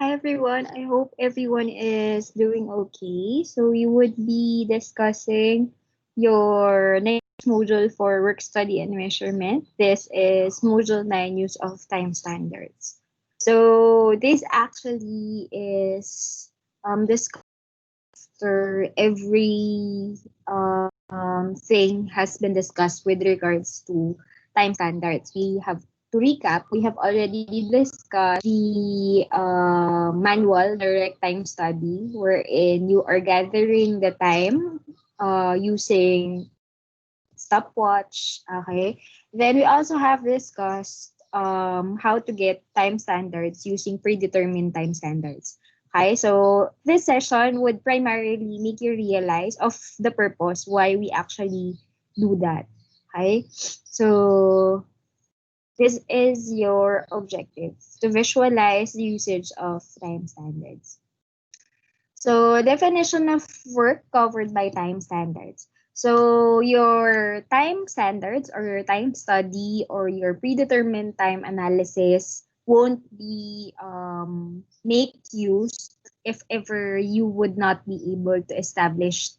Hi everyone. I hope everyone is doing okay. So we would be discussing your next module for work study and measurement. This is module 9, use of time standards. So this actually is discussed after every thing has been discussed with regards to time standards. We have to recap, we have already discussed the manual direct time study wherein you are gathering the time using stopwatch. Okay. Then we also have discussed how to get time standards using predetermined time standards. Okay, so this session would primarily make you realize of the purpose why we actually do that. Okay, so this is your objective to visualize the usage of time standards. So definition of work covered by time standards. So your time standards or your time study or your predetermined time analysis won't be make use if ever you would not be able to establish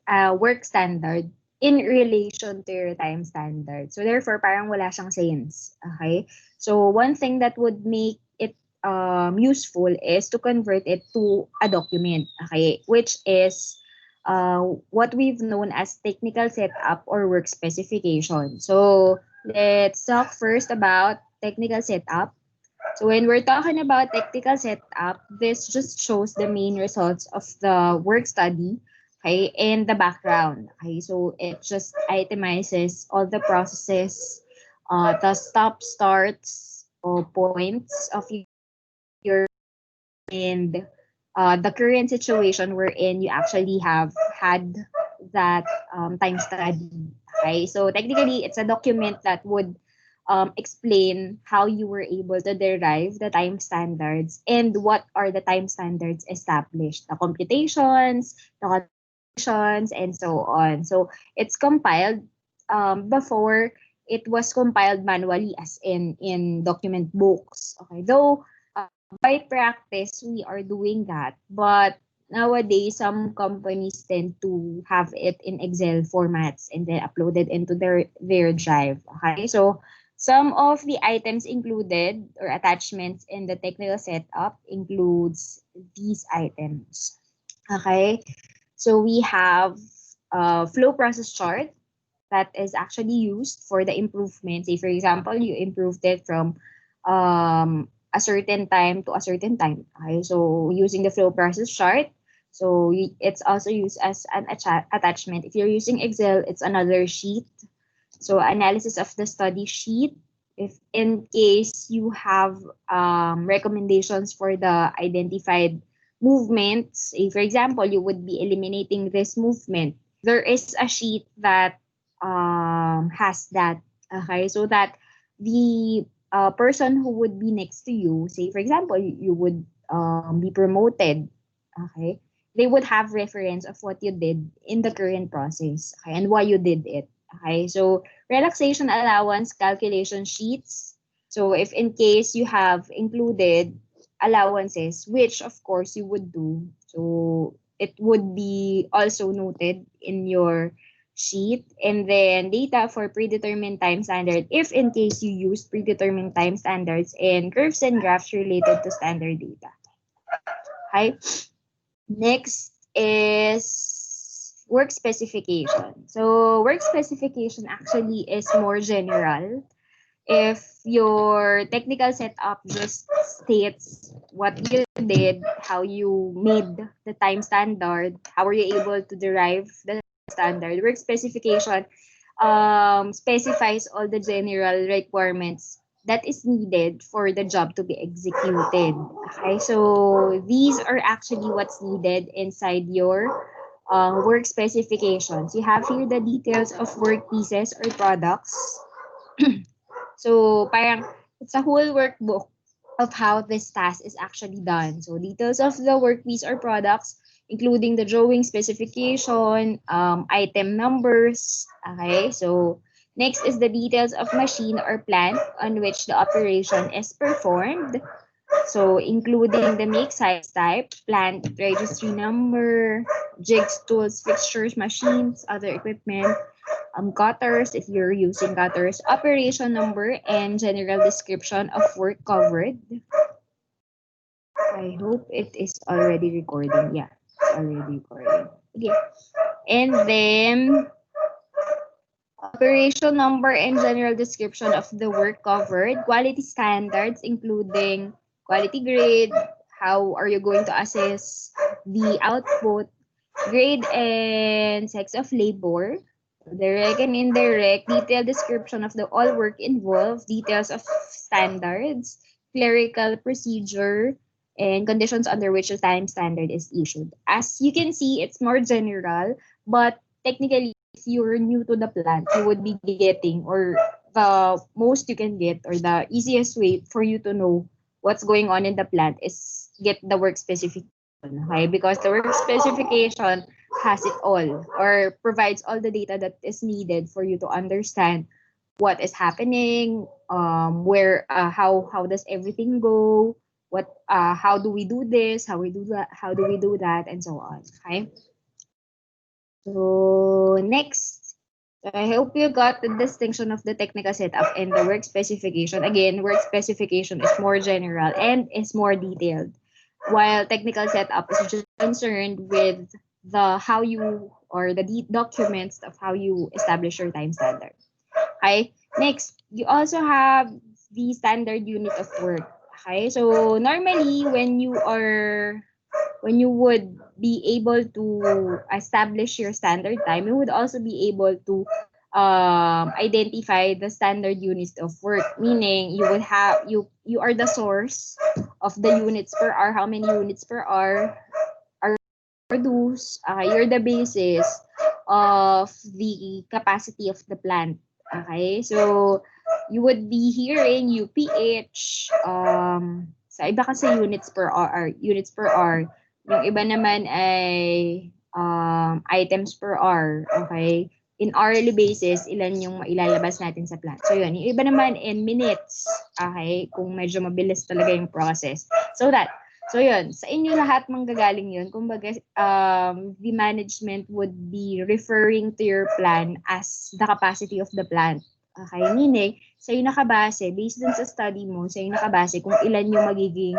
a work standard in relation to your time standard. So therefore, parang wala siyang sense. Okay? So one thing that would make it useful is to convert it to a document, okay, which is what we've known as technical setup or work specification. So let's talk first about technical setup. So when we're talking about technical setup, this just shows the main results of the work study, okay, and the background. Okay, so it just itemizes all the processes, the stop starts or points of your and the current situation wherein you actually have had that time study. Okay, so technically it's a document that would explain how you were able to derive the time standards and what are the time standards established, the computations, the calculations, and so on. So it's compiled before it was compiled manually as in document books. Okay, though by practice, we are doing that. But nowadays, some companies tend to have it in Excel formats and then upload it into their drive. Okay, so some of the items included or attachments in the technical setup includes these items. Okay, so we have a flow process chart that is actually used for the improvement. Say, for example, you improved it from a certain time to a certain time. Okay, so using the flow process chart, so it's also used as an attachment. If you're using Excel, it's another sheet. So analysis of the study sheet. If in case you have recommendations for the identified movements, say for example, you would be eliminating this movement. There is a sheet that has that. Okay, so that the person who would be next to you, say for example, you would be promoted. Okay, they would have reference of what you did in the current process, okay, and why you did it. Okay, so relaxation allowance calculation sheets. So if in case you have included allowances, which of course you would do, so it would be also noted in your sheet. And then data for predetermined time standard if in case you use predetermined time standards and curves and graphs related to standard data. Okay. Next is work specification. So work specification actually is more general. If your technical setup just states what you did, how you made the time standard, how were you able to derive the standard, work specification specifies all the general requirements that is needed for the job to be executed. Okay, so these are actually what's needed inside your work specifications. You have here the details of work pieces or products. So parang it's a whole workbook of how this task is actually done. So details of the workpiece or products, including the drawing specification, item numbers. Okay, so next is the details of machine or plant on which the operation is performed. So, including the make, size, type, plant registry number, jigs, tools, fixtures, machines, other equipment, cutters, if you're using cutters, operation number, and general description of work covered. I hope it is already recording. Yeah, it's already recording. Okay. And then, operation number and general description of the work covered, quality standards, including quality grade, how are you going to assess the output, grade and sex of labor, direct and indirect, detailed description of the all work involved, details of standards, clerical procedure, and conditions under which a time standard is issued. As you can see, it's more general, but technically, if you're new to the plant, you would be getting, or the most you can get, or the easiest way for you to know what's going on in the plant is get the work specification. Okay? Because the work specification has it all, or provides all the data that is needed for you to understand what is happening, where, how does everything go, what, how do we do this, how we do that, how do we do that, and so on. Okay. So next, I hope you got the distinction of the technical setup and the work specification. Again, work specification is more general and is more detailed, while technical setup is just concerned with the how you, or the documents of how you establish your time standard. Okay. Next, you also have the standard unit of work. Okay. So normally when you would be able to establish your standard time, you would also be able to identify the standard units of work. Meaning you would have, you are the source of the units per hour, how many units per hour are produced. You're the basis of the capacity of the plant. Okay, so you would be hearing UPH, sa iba kasi units per hour. Yung iba naman ay items per hour. Okay, in hourly basis, ilan yung mailalabas natin sa plant. So yun, yung iba naman in minutes. Okay, kung medyo mabilis talaga yung process. So yun, sa inyo lahat manggagaling yun. Kumbaga, the management would be referring to your plan as the capacity of the plant. Okay, meaning, sa'yo nakabase, based dun sa study mo, sa'yo nakabase kung ilan yung magiging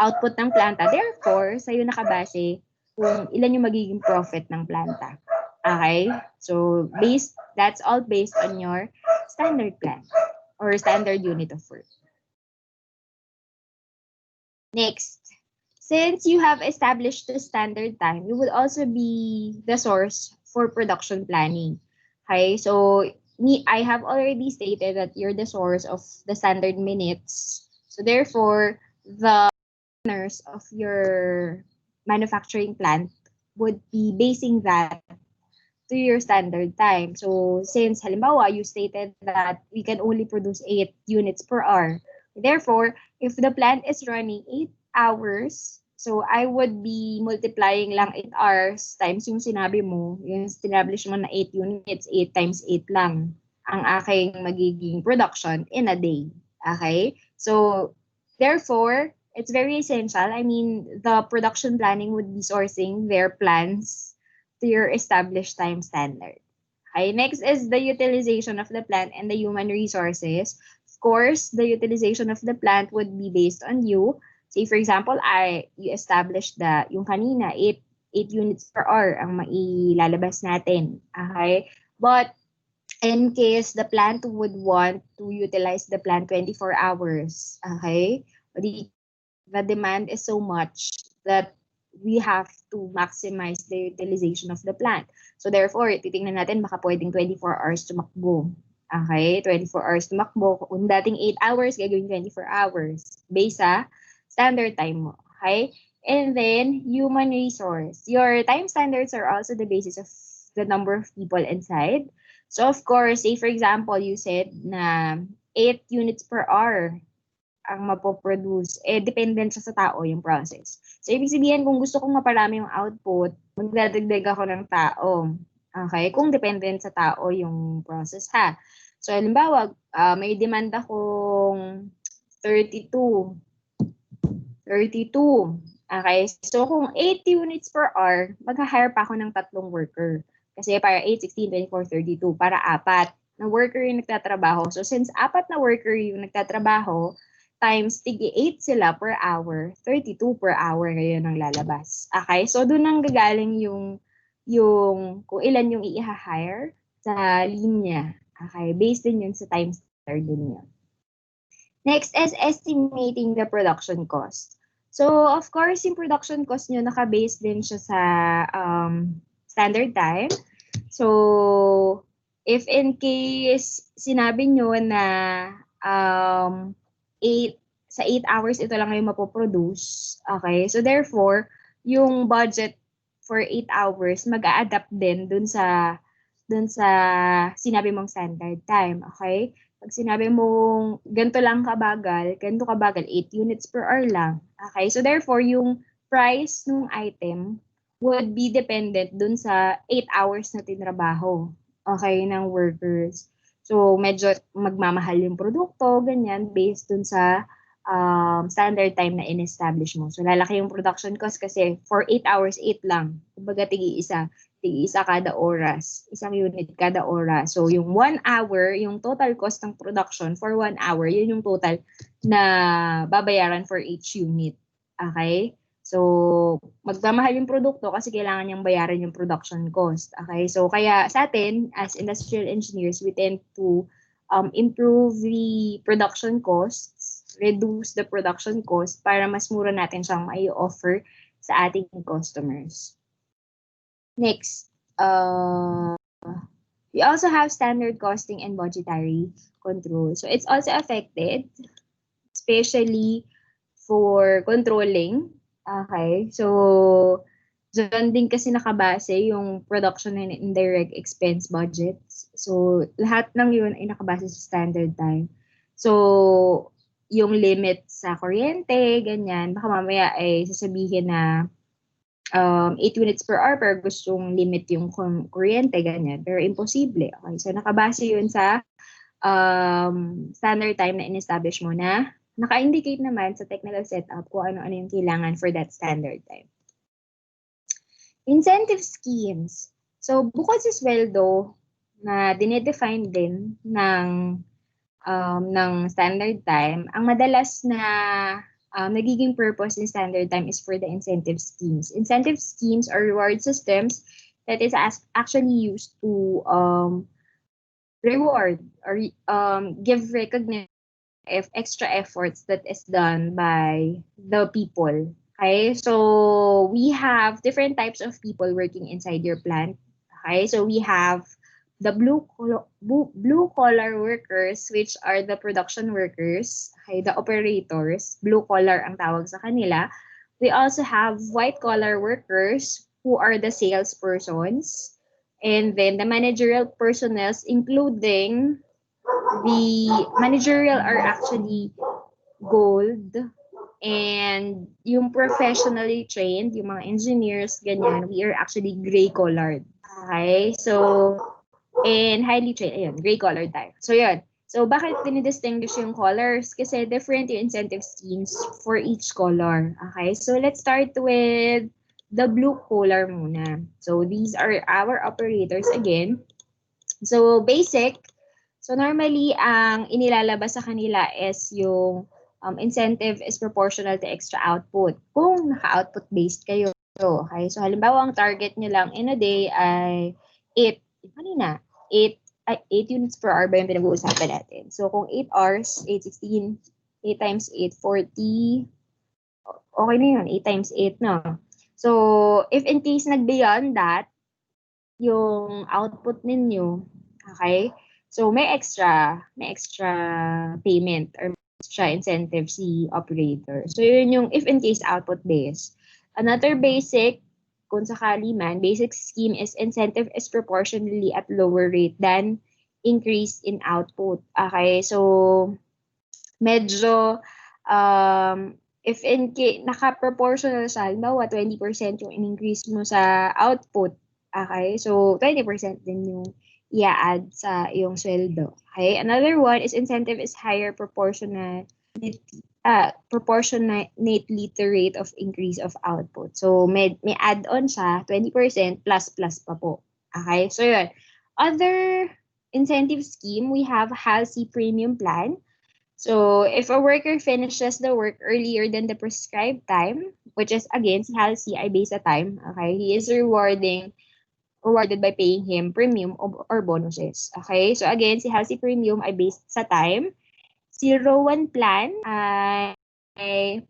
output ng planta. Therefore, sa'yo nakabase kung ilan yung magiging profit ng planta. Okay? So, that's all based on your standard plan or standard unit of work. Next, since you have established the standard time, you would also be the source for production planning. Okay, so I have already stated that you're the source of the standard minutes. So therefore, the owners of your manufacturing plant would be basing that to your standard time. So since halimbawa, you stated that we can only produce 8 units per hour. Therefore, if the plant is running 8 hours, so I would be multiplying lang 8 hours times yung sinabi mo, yung establish mo na 8 units, 8 times 8 lang ang aking magiging production in a day. Okay? So, therefore, it's very essential. I mean, the production planning would be sourcing their plans to your established time standard. Okay, next is the utilization of the plant and the human resources. Of course, the utilization of the plant would be based on you. Say, for example, you established yung kanina, 8 units per hour ang mailalabas natin. Okay? But in case the plant would want to utilize the plant 24 hours, okay? The demand is so much that we have to maximize the utilization of the plant. So therefore, titingnan natin baka pwedeng 24 hours tumakbo. Okay, 24 hours tumakbo. Kung dating 8 hours, gagawin 24 hours based sa standard time mo. Okay? And then, human resource. Your time standards are also the basis of the number of people inside. So of course, say for example, you said na 8 units per hour ang mapoproduce, dependent siya sa tao yung process. So, ibig sabihin, kung gusto kong maparami yung output, magdadagdag ako ng tao. Okay? Kung dependent sa tao yung process, ha? So, halimbawa, may demand akong 32 32. Okay, so kung 8 units per hour, mag-hire pa ako ng 3 worker. Kasi para 8, 16, 24, 32, para 4 na worker yung nagtatrabaho. So since 4 na worker yung nagtatrabaho, times tigi 8 sila per hour, 32 per hour ngayon ang lalabas. Okay, so doon nang gagaling yung kung ilan yung i-hire sa linya. Okay, based din yun sa time standard din yun. Next is estimating the production cost. So, of course, yung production cost nyo, naka-base din siya sa standard time. So, if in case sinabi nyo na 8 hours ito lang yung mapoproduce, okay? So, therefore, yung budget for 8 hours, mag-a-adapt din dun sa sinabi mong standard time, okay? Pag sinabi mong ganito lang kabagal, 8 units per hour lang. Okay, so therefore, yung price ng item would be dependent dun sa 8 hours na tinrabaho, okay, ng workers. So, medyo magmamahal yung produkto, ganyan, based dun sa standard time na in-establish mo. So, lalaki yung production cost kasi for 8 hours, 8 lang. Kumbaga, tig-isa kada oras, isang unit kada oras. So, yung 1 hour, yung total cost ng production for 1 hour, yun yung total na babayaran for each unit. Okay? So, magmamahal yung produkto kasi kailangan niyang bayaran yung production cost. Okay? So, kaya sa atin, as industrial engineers, we tend to improve the production costs, reduce the production cost para mas mura natin siyang mai-offer sa ating customers. Next, we also have standard costing and budgetary control. So it's also affected, especially for controlling. Okay, so dyan din kasi nakabase yung production and indirect expense budgets. So lahat ng yun ay nakabase sa standard time. So yung limit sa kuryente, ganyan, baka mamaya ay sasabihin na 8 units per hour pero gustong limit yung kuryente, ganyan. Pero imposible. Okay? So, nakabase yun sa standard time na in-establish mo na naka-indicate naman sa technical setup kung ano-ano yung kailangan for that standard time. Incentive schemes. So, bukod sa sweldo na dinedefine din ng standard time, ang madalas na nagiging purpose in standard time is for the incentive schemes. Incentive schemes are reward systems that is actually used to reward or give recognition of extra efforts that is done by the people. Okay, so we have different types of people working inside your plant. Okay, so we have the blue collar workers, which are the production workers, okay, the operators, blue collar ang tawag sa kanila. We also have white collar workers who are the salespersons, and then the managerial personnel, including the managerial are actually gold, and yung professionally trained, yung mga engineers, ganyan, we are actually gray collared. Okay, so and highly trained, ayun, gray collar tayo. So, yun. So, bakit dinidistinguish yung colors? Kasi different yung incentive schemes for each color. Okay? So, let's start with the blue collar muna. So, these are our operators again. So, basic. So, normally, ang inilalabas sa kanila is yung incentive is proportional to extra output. Kung naka-output based kayo. Okay? So, halimbawa, ang target nyo lang in a day ay 8 units per hour ba yung pinag-uusapan natin? So, kung 8 hours, 8, 16, 8 times 8, 40, okay na yun, 8 times 8, no? So, if in case nag-beyond that, yung output ninyo, okay? So, may extra payment or extra incentive si operator. So, yun yung if in case output base. Another basic, kung sakali man, basic scheme is incentive is proportionally at lower rate than increase in output. Okay, so medyo if in case naka-proportional siya, halimbawa 20% yung in-increase mo sa output, okay, so 20% din yung i-add sa iyong sweldo. Okay, another one is incentive is higher proportionality proportionately to rate of increase of output. So may add-on siya, 20% plus plus pa po. Okay? So yun. Other incentive scheme, we have HALSI Premium Plan. So if a worker finishes the work earlier than the prescribed time, which is again, si HALSI ay based sa time, okay, he is rewarded by paying him premium or bonuses. Okay? So again, si HALSI Premium ay based sa time. Si Rowan Plan ay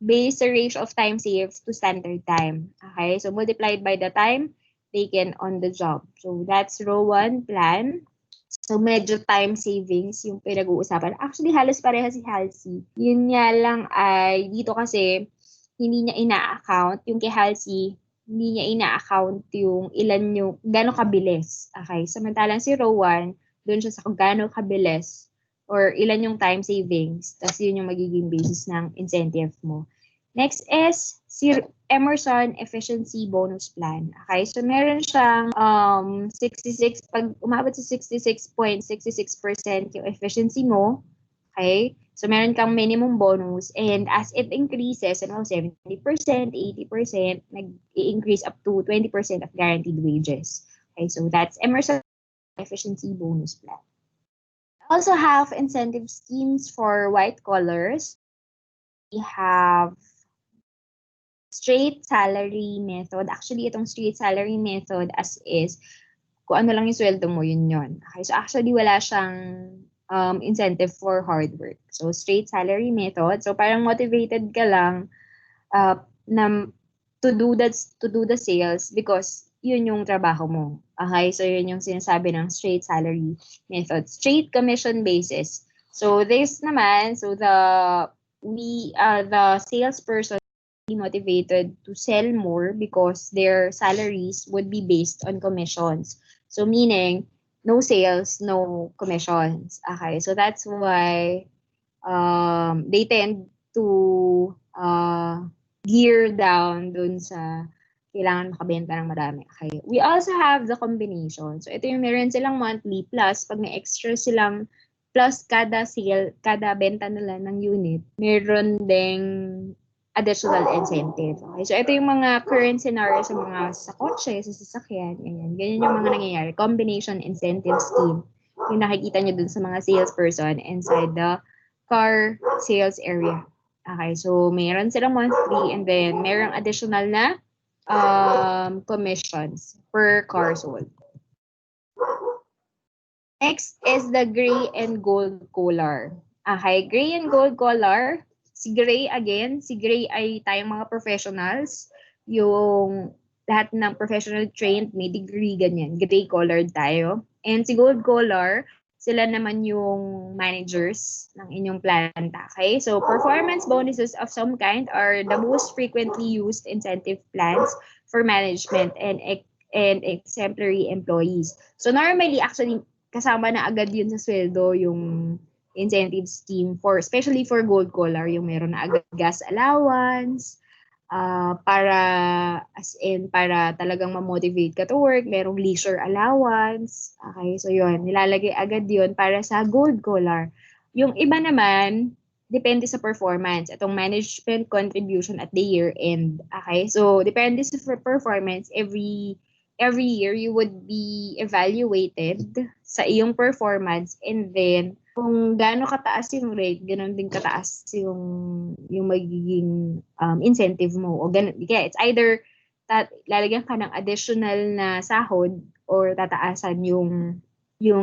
based sa ratio of time saved to standard time. Okay? So multiplied by the time taken on the job. So that's Rowan Plan. So, medyo time savings yung pinag-uusapan. Actually, halos pareha si Halsey. Yun nga lang ay, dito kasi, hindi niya ina-account, yung kay Halsey, hindi niya ina-account yung ilan yung, gano'ng kabilis. Okay? Samantalang si Rowan, doon siya sa kung gano'ng kabilis or ilan yung time savings. Tapos yun yung magiging basis ng incentive mo. Next is si Emerson Efficiency Bonus Plan. Okay, so meron siyang 66, pag umabot sa 66.66% yung efficiency mo, okay, so meron kang minimum bonus and as it increases, 70%, 80%, nag-i-increase up to 20% of guaranteed wages. Okay, so that's Emerson Efficiency Bonus Plan. We also have incentive schemes for white collars. We have straight salary method. Actually, itong straight salary method as is, kung ano lang yung sweldo mo, yun yun. Okay, so actually, wala siyang incentive for hard work. So, straight salary method. So, parang motivated ka lang na to do the sales because yun yung trabaho mo. Okay, so yun yung sinasabi ng straight salary method. Straight commission basis. So, this naman, so the salesperson motivated to sell more because their salaries would be based on commissions. So meaning, no sales, no commissions. Okay, so that's why they tend to gear down dun sa kailangan makabenta ng marami. Okay. We also have the combination. So ito yung meron silang monthly plus pag may extra silang plus kada sale, kada benta nila ng unit, meron ding additional incentive. Okay? So, ito yung mga current scenario sa mga sa kotse, sa sasakyan, ganyan. Ganyan yung mga nangyayari. Combination incentive scheme. Yung nakikita nyo dun sa mga salesperson inside the car sales area. Okay, so meron silang monthly and then merong additional na commissions per car sold. Next is the gray and gold collar. Okay, gray and gold collar. Si Gray again, si Gray ay tayong mga professionals. Yung lahat ng professional trained, may degree, ganyan. Gray collared tayo. And si gold collar, sila naman yung managers ng inyong planta. Okay? So, performance bonuses of some kind are the most frequently used incentive plans for management and exemplary employees. So, normally, actually, kasama na agad yun sa sweldo yung incentive scheme for especially for gold collar yung meron na agad gas allowance para as in para talagang ma-motivate ka to work, merong leisure allowance. Okay, so yun, nilalagay agad yun para sa gold collar. Yung iba naman depende sa performance. Itong management contribution at the year end. Okay, so depende sa performance every year you would be evaluated sa iyong performance and then kung gaano kataas yung rate, ganoon din kataas yung magiging incentive mo o ganun. Kaya it's either lalagyan ka ng additional na sahod or tataasan yung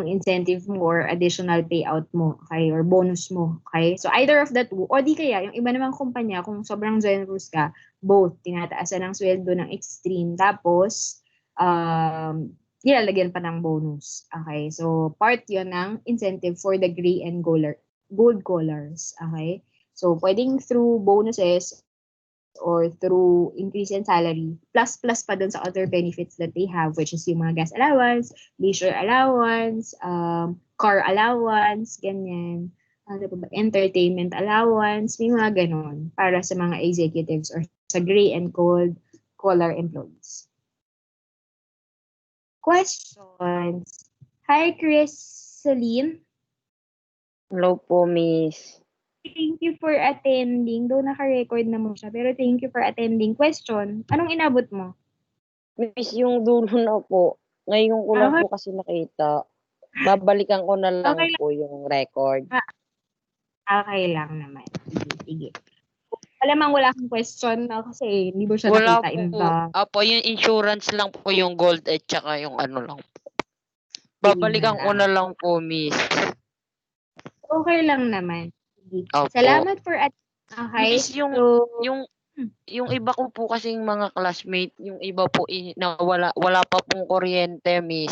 incentive mo or additional payout mo, okay, or bonus mo, okay? So either of the two, o di kaya yung iba namang kumpanya kung sobrang generous ka, both tinataasan ng sweldo ng extreme tapos nilalagyan pa ng bonus. Okay, so part yon ng incentive for the gray and gold collars. Okay, so pwedeng through bonuses or through increase in salary, plus pa dun sa other benefits that they have, which is yung mga gas allowance, leisure allowance, car allowance, ganyan. Entertainment allowance, may mga ganon para sa mga executives or sa gray and gold collar employees. Questions. Hi, Chris Celine. Hello po, Miss. Thank you for attending. Though naka-record naman siya, pero thank you for attending. Question, anong inabot mo? Miss, yung dulo na po. Ngayon ko lang Okay, po kasi nakita. Babalikan ko na lang okay lang. po yung record. Okay lang naman. Sige, sige. Alamang wala kang question na kasi hindi mo siya Wala nakita in po. the... Apo, yung insurance lang po yung gold at saka yung ano lang. Sige na Babalikan ko lang. na lang po, Miss. Okay lang naman. Sige. Opo. Salamat for okay. Miss, yung So, yung iba ko po kasing mga classmate, yung iba po na wala pa pong kuryente, Miss.